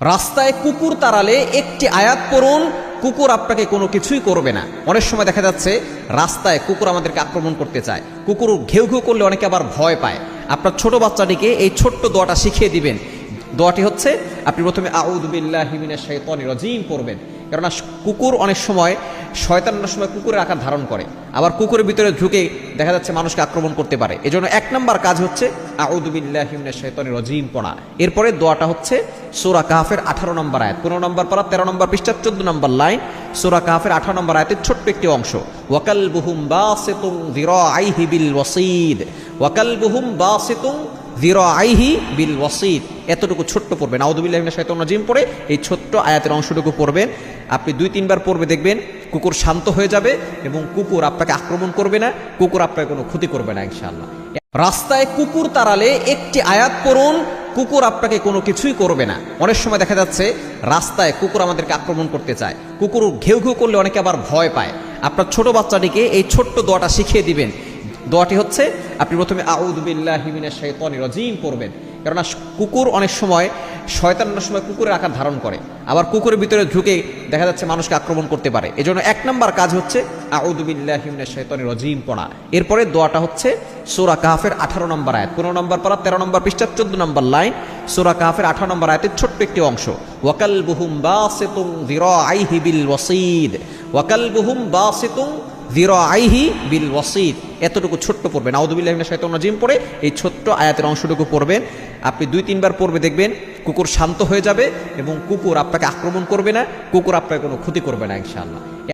রাস্তায় কুকুর তাড়ালে একটি আয়াত পড়ুন, কুকুর আপনাকে কোনো কিছুই করবে না। অনেক সময় দেখা যাচ্ছে রাস্তায় কুকুর আমাদেরকে আক্রমণ করতে চায়, কুকুর ঘেউ ঘেউ করলে অনেকে আবার ভয় পায়। আপনার ছোট বাচ্চাটিকে এই ছোট্ট দোয়াটা শিখিয়ে দিবেন। দোয়াটি হচ্ছে আপনি প্রথমে আউযু বিল্লাহি মিনাশ শাইতানির রাজিম পড়বেন, কেননা কুকুর অনেক সময় শয়তানের সময় কুকুরের আকার ধারণ করে, আবার কুকুরের ভিতরে ঢুকে দেখা যাচ্ছে মানুষকে আক্রমণ করতে পারে। এজন্য এক নম্বর কাজ হচ্ছে আউযু বিল্লাহি মিনাশ শাইতানির রাজিম পড়া। এরপরে দোয়াটা হচ্ছে সূরা কাহফের 18 নম্বর আয়াত, 15 নম্বর পারা 13 নম্বর পৃষ্ঠা 14 নম্বর লাইন, সূরা কাহফের 18 নম্বর আয়াতের ছোট্ট একটি অংশ, ওয়াকালবুহুম বাসিতুন যিরাআইহি বিল ওয়াসিদ, ওয়াকালবুহুম বাসিতুন যিরাআইহি বিল ওয়াসিদ। এতটুকু ছোট্ট পড়বেন, আউযু বিল্লাহি মিনাশ শাইতানির রাজিম পড়ে এই ছোট্ট আয়াতের অংশটুকু পড়বেন। আপনি 2-3 বার পড়বে, দেখবেন কুকুর শান্ত হয়ে যাবে এবং কুকুর আপনাকে আক্রমণ করবে না, কুকুর আপনাকে কোনো ক্ষতি করবে না ইনশাআল্লাহ। রাস্তায় কুকুর তাড়ালে একটি আয়াত পড়ুন, কুকুর আপনাকে কোনো কিছুই করবে না। অনেক সময় দেখা যাচ্ছে রাস্তায় কুকুর আমাদেরকে আক্রমণ করতে চায়, কুকুর ঘেউ ঘেউ করলে অনেকে আবার ভয় পায়। আপনার ছোট বাচ্চাটিকে এই ছোট্ট দোয়াটা শিখিয়ে দিবেন। দোয়াটি হচ্ছে আপনি প্রথমে আউযু বিল্লাহি মিনাশ শাইতানির রাজিম পড়বেন, কেননা কুকুর অনেক সময় শয়তানের সময় কুকুরের আকার ধারণ করে, আবার কুকুরের ভিতরে ঢুকে দেখা যাচ্ছে মানুষকে আক্রমণ করতে পারে। এজন্য এক নম্বর কাজ হচ্ছে আউযু বিল্লাহি মিনাশ শাইতানির রাজিম পড়া। এরপরে দোয়াটা হচ্ছে সূরা কাহফের 18 নম্বর আয়াত, 15 নম্বর পারা 13 নম্বর পৃষ্ঠা 14 নম্বর লাইন, সূরা কাহফের 18 নম্বর আয়াতের ছোট্ট একটি অংশ, ওয়াকালবুহুম বাসিতুন যিরাআইহি বিল ওয়াসিদ, ওয়াকালবুহুম বাসিতুন যিরাআইহি বিল ওয়াসিদ। এতটুকু ছোট্ট পড়বেন, আউযু বিল্লাহি মিনাশ শাইতানির রাজিম পড়ে এই ছোট্ট আয়াতের অংশটুকু পড়বেন। আপনি 2-3 বার পড়বে, দেখবেন কুকুর শান্ত হয়ে যাবে এবং কুকুর আপনাকে আক্রমণ করবে না, কুকুর আপনাকে কোনো ক্ষতি করবে না ইনশাআল্লাহ।